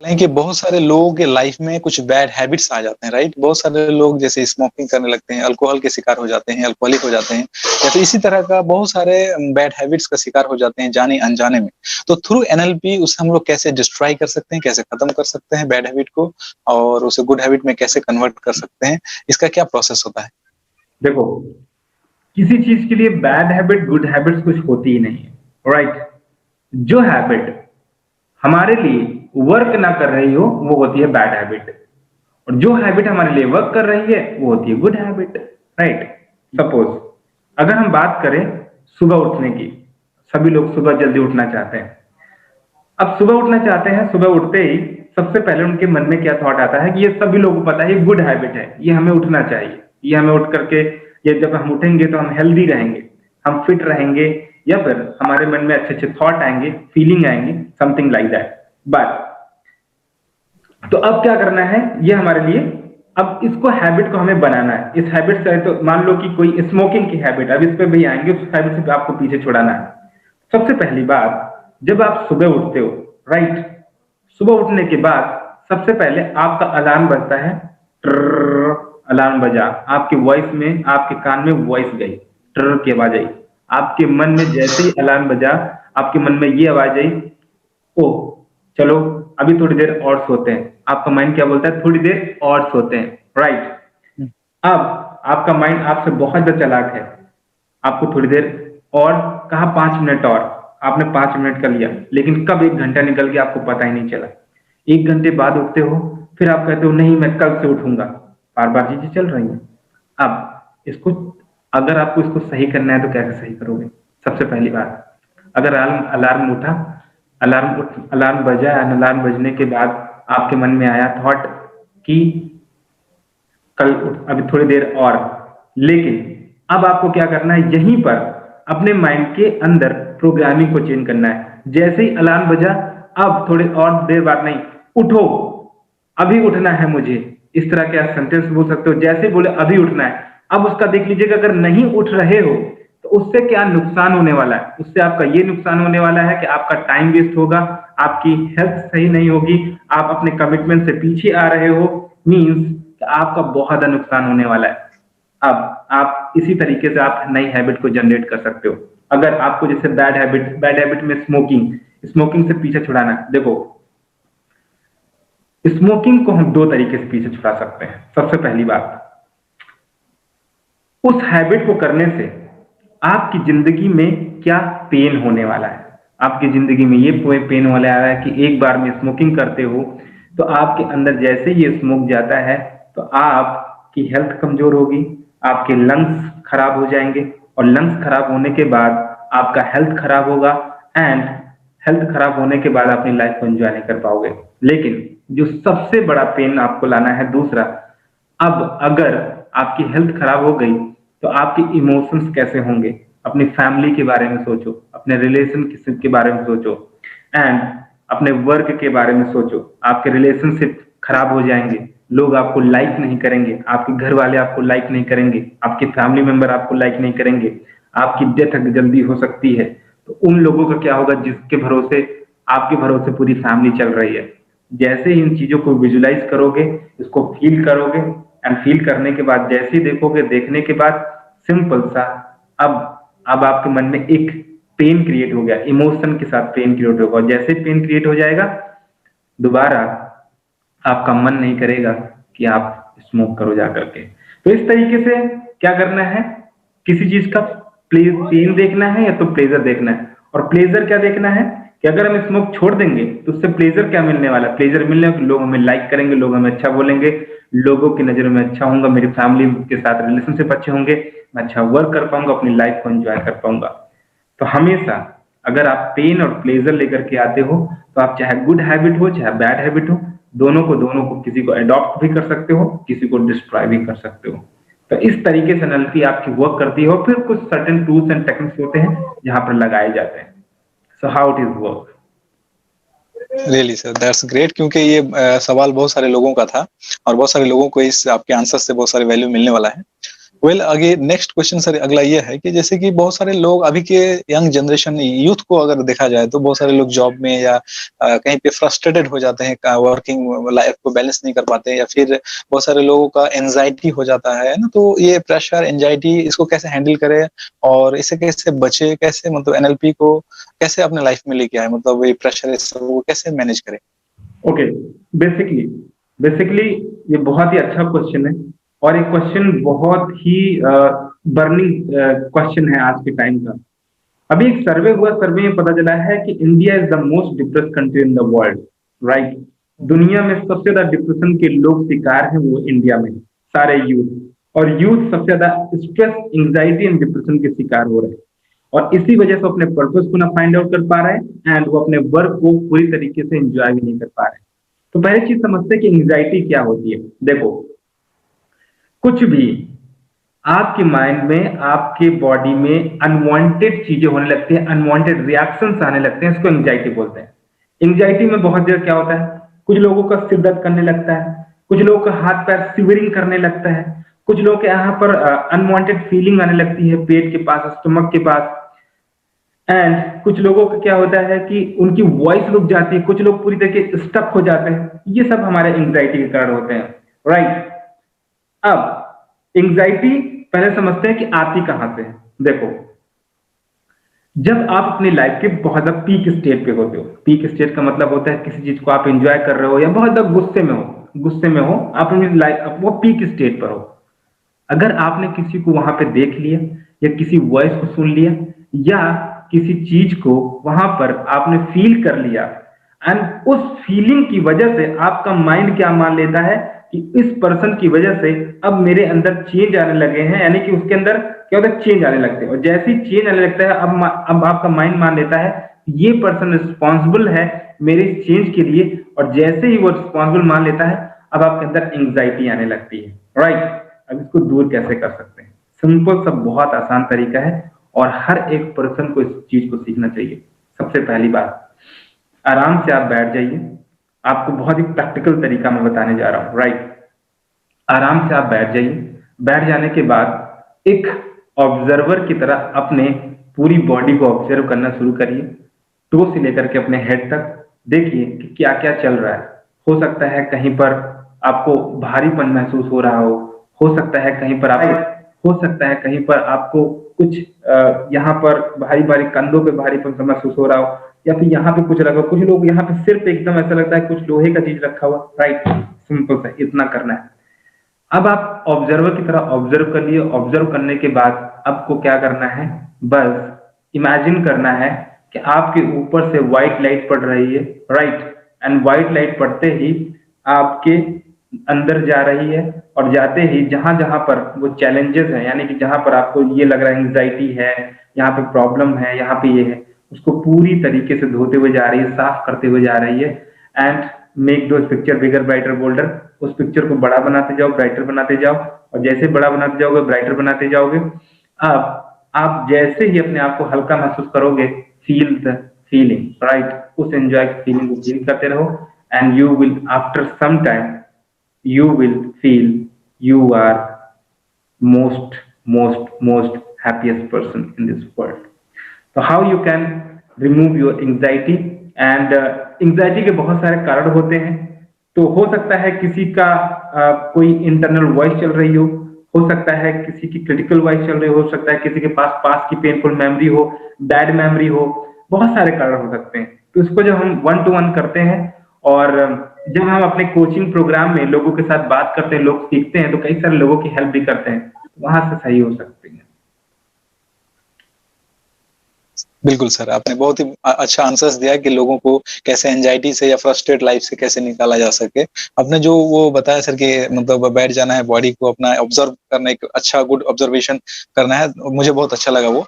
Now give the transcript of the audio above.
नहीं कि बहुत सारे लोगों के लाइफ में कुछ बैड हैबिट्स आ जाते हैं, राइट? बहुत सारे लोग जैसे स्मोकिंग करने लगते हैं, अल्कोहल के शिकार हो जाते हैं, अल्कोहलिक हो जाते हैं, या फिर इसी तरह का बहुत सारे बैड हैबिट्स का शिकार हो जाते हैं जाने अनजाने में। तो थ्रू एनएलपी उसे हम लोग कैसे डिस्ट्रॉय कर सकते हैं, कैसे खत्म कर सकते हैं बैड हैबिट को, और उसे गुड हैबिट में कैसे कन्वर्ट कर सकते हैं, इसका क्या प्रोसेस होता है? देखो, किसी चीज के लिए बैड हैबिट गुड हैबिट्स कुछ होती ही नहीं है, राइट? जो हैबिट हमारे लिए वर्क ना कर रही हो वो होती है बैड हैबिट, और जो हैबिट हमारे लिए वर्क कर रही है वो होती है गुड हैबिट, राइट? सपोज अगर हम बात करें सुबह उठने की, सभी लोग सुबह जल्दी उठना चाहते हैं। अब सुबह उठना चाहते हैं, सुबह उठते ही सबसे पहले उनके मन में क्या थॉट आता है कि ये सभी लोगों को पता है ये गुड हैबिट है, ये हमें उठना चाहिए, ये हमें उठ करके, ये जब हम उठेंगे तो हम हेल्दी रहेंगे, हम फिट रहेंगे, या फिर हमारे मन में अच्छे अच्छे थॉट आएंगे, फीलिंग आएंगी, समथिंग लाइक दैट। बट तो अब क्या करना है ये हमारे लिए, अब इसको हैबिट को हमें बनाना है। इस हैबिट से, तो मान लो कि कोई स्मोकिंग की हैबिट, अब इस पे भी आएंगे, उस हैबिट से आपको पीछे छुड़ाना है। सबसे पहली बात, जब आप सुबह उठते हो, राइट, सुबह उठने के बाद सबसे पहले आपका अलार्म बजता है, ट्रर, अलार्म बजा, आपके वॉइस में, आपके कान में वॉइस गई, ट्रर की आवाज आई, आपके मन में जैसे ही अलार्म बजा, आपके मन में ये आवाज आई, ओ चलो अभी थोड़ी देर और सोते हैं। आपका माइंड क्या बोलता है? थोड़ी देर और सोते हैं, राइट? अब आपका माइंड आपसे बहुत ज्यादा चालाक है, आपको थोड़ी देर और कहा, 5 मिनट और, आपने 5 मिनट का लिया, लेकिन कब 1 घंटा निकल गया आपको पता ही नहीं चला। 1 घंटे बाद उठते हो, फिर आप कहते हो नहीं मैं कल से उठूंगा, बार बार चीजें चल रही हैं। अब इसको, अगर आपको इसको सही करना है तो कैसे सही करोगे? सबसे पहली बात, अगर अलार्म अलार्म उठा, अलार्म बजा, अलार्म बजने के बाद आपके मन में आया थॉट कि कल अभी थोड़ी देर और, लेकिन अब आपको क्या करना है, यहीं पर अपने माइंड के अंदर प्रोग्रामिंग को चेंज करना है। जैसे ही अलार्म बजा, अब थोड़ी और देर बाद नहीं, उठो, अभी उठना है मुझे, इस तरह के सेंटेंस बोल सकते हो। जैसे बोले अभी उठना है, अब उसका देख लीजिएगा, अगर नहीं उठ रहे हो तो उससे क्या नुकसान होने वाला है? उससे आपका ये नुकसान होने वाला है कि आपका टाइम वेस्ट होगा, आपकी हेल्थ सही नहीं होगी, आप अपने कमिटमेंट से पीछे आ रहे हो, मीन्स आपका बहुत ज्यादा नुकसान होने वाला है। अब आप इसी तरीके से आप नई हैबिट को जनरेट कर सकते हो। अगर आपको जैसे बैड हैबिट में स्मोकिंग, स्मोकिंग से पीछे छुड़ाना है, देखो स्मोकिंग को हम 2 तरीके से पीछे छुड़ा सकते हैं। सबसे पहली बात, उस हैबिट को करने से आपकी जिंदगी में क्या पेन होने वाला है? आपकी जिंदगी में ये पेन होने वाला है कि एक बार में स्मोकिंग करते हो तो आपके अंदर जैसे ये स्मोक जाता है तो आपकी हेल्थ कमजोर होगी, आपके लंग्स खराब हो जाएंगे, और लंग्स खराब होने के बाद आपका हेल्थ खराब होगा, एंड हेल्थ खराब होने के बाद अपनी लाइफ को एंजॉय नहीं कर पाओगे। लेकिन जो सबसे बड़ा पेन आपको लाना है दूसरा, अब अगर आपकी हेल्थ खराब हो गई तो आपके इमोशंस कैसे होंगे? अपनी फैमिली के बारे में सोचो, अपने रिलेशन के बारे में सोचो, एंड अपने वर्क के बारे में सोचो। आपके रिलेशनशिप खराब हो जाएंगे, लोग आपको लाइक नहीं करेंगे, आपके घर वाले आपको लाइक नहीं करेंगे, आपके फैमिली मेंबर आपको लाइक नहीं करेंगे, आपकी डेथ जल्दी हो सकती है। तो उन लोगों का क्या होगा जिसके भरोसे, आपके भरोसे पूरी फैमिली चल रही है। जैसे ही इन चीजों को विजुलाइज करोगे, इसको फील करोगे, एंड फील करने के बाद जैसे ही देखोगे, देखने के बाद सिंपल सा, अब आपके मन में एक पेन क्रिएट हो गया, इमोशन के साथ पेन क्रिएट होगा, और जैसे पेन क्रिएट हो जाएगा दोबारा आपका मन नहीं करेगा कि आप स्मोक करो जा करके। तो इस तरीके से क्या करना है, किसी चीज का पेन देखना है या तो प्लेजर देखना है। और प्लेजर क्या देखना है कि अगर हम स्मोक छोड़ देंगे तो उससे प्लेजर क्या मिलने वाला है? प्लेजर मिलने वाला, लोग हमें लाइक करेंगे, लोग हमें अच्छा बोलेंगे, लोगों की नजरों में अच्छा होऊंगा, मेरी फैमिली के साथ रिलेशनशिप अच्छे होंगे, मैं अच्छा वर्क कर पाऊंगा, अपनी लाइफ को एंजॉय कर पाऊंगा। तो हमेशा अगर आप पेन और प्लेजर लेकर के आते हो तो आप चाहे गुड हैबिट हो चाहे बैड हैबिट हो, दोनों को किसी को अडॉप्ट भी कर सकते हो, किसी को डिस्ट्रॉय भी कर सकते हो। तो इस तरीके से एनएलपी आपकी वर्क करती है, और फिर कुछ सर्टेन टूल्स एंड टेक्निक्स होते हैं जहां पर लगाए जाते हैं। So how it is work. Really sir, that's great, क्योंकि ये सवाल बहुत सारे लोगों का था और बहुत सारे लोगों को इस आपके आंसर से बहुत सारे वैल्यू मिलने वाला है। वेल आगे नेक्स्ट क्वेश्चन सर अगला ये है कि जैसे कि बहुत सारे लोग अभी के यंग जनरेशन यूथ को अगर देखा जाए तो बहुत सारे लोग जॉब में या कहीं पे फ्रस्ट्रेटेड हो जाते हैं, वर्किंग लाइफ को बैलेंस नहीं कर पाते हैं, या फिर बहुत सारे लोगों का एंजाइटी हो जाता है ना। तो ये प्रेशर एंजाइटी इसको कैसे हैंडल करे और इससे कैसे बचे, कैसे मतलब एनएलपी को कैसे अपने लाइफ में लेके आए, मतलब ये प्रेशर इस सब को कैसे मैनेज करें? ओके, बेसिकली बेसिकली ये बहुत ही अच्छा क्वेश्चन है, और ये क्वेश्चन बहुत ही बर्निंग क्वेश्चन है आज के टाइम का। अभी एक सर्वे हुआ, सर्वे में पता चला है कि India is the most depressed country in the world, right. दुनिया में सबसे ज्यादा डिप्रेशन के लोग शिकार हैं वो इंडिया में, सारे यूथ, और यूथ सबसे ज्यादा स्ट्रेस, एंग्जाइटी एंड डिप्रेशन के शिकार हो रहे हैं, और इसी वजह से अपने पर्पस को ना फाइंड आउट कर पा रहे हैं, एंड वो अपने वर्क को पूरी तरीके से एंजॉय भी नहीं कर पा रहे हैं। तो पहली चीज समझते हैं कि एंग्जाइटी क्या होती है। देखो, कुछ भी आपके माइंड में, आपके बॉडी में अनवांटेड चीजें होने लगती हैं, अनवांटेड रिएक्शंस आने लगते हैं, इसको एंग्जाइटी बोलते हैं। एंग्जाइटी में बहुत देर क्या होता है, कुछ लोगों का सिर दर्द करने लगता है, कुछ लोगों का हाथ पैर सिवरिंग करने लगता है, कुछ लोगों के यहाँ पर अनवांटेड फीलिंग आने लगती है पेट के पास, स्टमक के पास, एंड कुछ लोगों का क्या होता है कि उनकी वॉइस रुक जाती है, कुछ लोग पूरी तरीके स्टक हो जाते हैं। ये सब हमारे एंग्जाइटी के कारण होते हैं, राइट। अब एंग्जाइटी पहले समझते हैं कि आती कहां से है। देखो, जब आप अपनी लाइफ के बहुत ज्यादा पीक स्टेट पे होते हो, पीक स्टेट का मतलब होता है किसी चीज को आप एंजॉय कर रहे हो या बहुत ज्यादा गुस्से में हो, आप अपनी लाइफ वो पीक स्टेट पर हो। अगर आपने किसी को वहां पे देख लिया, या किसी वॉइस को सुन लिया, या किसी चीज को वहां पर आपने फील कर लिया, एंड उस फीलिंग की वजह से आपका माइंड क्या मान लेता है कि इस पर्सन की वजह से अब मेरे अंदर चेंज आने लगे हैं, यानी कि उसके अंदर क्या होता है, चेंज आने लगते हैं। और जैसे ही चेंज आने लगता है, अब आपका माइंड मान लेता है ये पर्सन रिस्पॉन्सिबल है मेरे इस चेंज के लिए, और जैसे ही वो रिस्पॉन्सिबल मान लेता है, अब आपके अंदर एंग्जाइटी आने लगती है, राइट। अब इसको दूर कैसे कर सकते हैं? सिंपल सा बहुत आसान तरीका है, और हर एक पर्सन को इस चीज को सीखना चाहिए। सबसे पहली बात, आराम से आप बैठ जाइए। आपको बहुत ही प्रैक्टिकल तरीका मैं बताने जा रहा हूं, राइट। आराम से आप बैठ जाइए। बैठ जाने के बाद एक ऑब्जर्वर की तरह अपने पूरी बॉडी को ऑब्जर्व करना शुरू करिए, टो से लेकर के अपने हेड तक। देखिए कि क्या क्या चल रहा है। हो सकता है कहीं पर आपको भारीपन महसूस हो रहा हो सकता है कहीं पर आपको, हो सकता है कहीं पर आपको कुछ यहाँ पर भारी भारी कंधों पे भारीपन सा महसूस हो रहा हो, या फिर यहाँ पे कुछ रखा हो। कुछ लोग यहाँ पे सिर पे एकदम ऐसा लगता है कुछ लोहे का चीज रखा हुआ, राइट। सिंपल सा इतना करना है। अब आप ऑब्जर्वर की तरह ऑब्जर्व कर लिए। ऑब्जर्व करने के बाद आपको क्या करना है, बस इमेजिन करना है कि आपके ऊपर से व्हाइट लाइट पड़ रही है, राइट। एंड व्हाइट लाइट पड़ते ही आपके अंदर जा रही है, और जाते ही जहां जहां पर वो चैलेंजेस हैं, यानी कि जहां पर आपको ये लग रहा है एंग्जाइटी है, यहाँ पे प्रॉब्लम है, यहाँ पे ये है, उसको पूरी तरीके से धोते हुए जा रही है, साफ करते हुए जा रही है। And make those picture bigger, brighter, boulder. उस पिक्चर को बड़ा बनाते जाओ, ब्राइटर बनाते जाओ, और जैसे बड़ा बनाते जाओगे ब्राइटर बनाते जाओगे। अब आप जैसे ही अपने आप को हल्का महसूस करोगे, फील द फीलिंग, राइट। उस एंजॉय फीलिंग को फील करते रहो, and you will after some time you will feel you are most happiest person in this world. So how you can remove your anxiety? And anxiety के बहुत सारे कारण होते हैं। तो हो सकता है किसी का कोई इंटरनल वॉइस चल रही हो सकता है किसी की क्रिटिकल वॉइस चल रही हो सकता है किसी के पास पास की पेनफुल मेमोरी हो, बैड मेमोरी हो, बहुत सारे कारण हो सकते हैं। तो इसको जब हम 1-to-1 करते हैं, और जब हम अपने कोचिंग प्रोग्राम में लोगों के साथ बात करते हैं, लोग सीखते हैं, तो कई सारे लोगों की हेल्प भी करते हैं, वहां से सही हो सकते हैं। बिल्कुल सर, आपने बहुत ही अच्छा आंसर्स दिया कि लोगों को कैसे एंजाइटी से या फ्रस्ट्रेट लाइफ से कैसे निकाला जा सके। आपने जो वो बताया सर कि मतलब बैठ जाना है, बॉडी को अपना ऑब्जर्व करना, एक अच्छा गुड ऑब्जर्वेशन करना है, मुझे बहुत अच्छा लगा वो।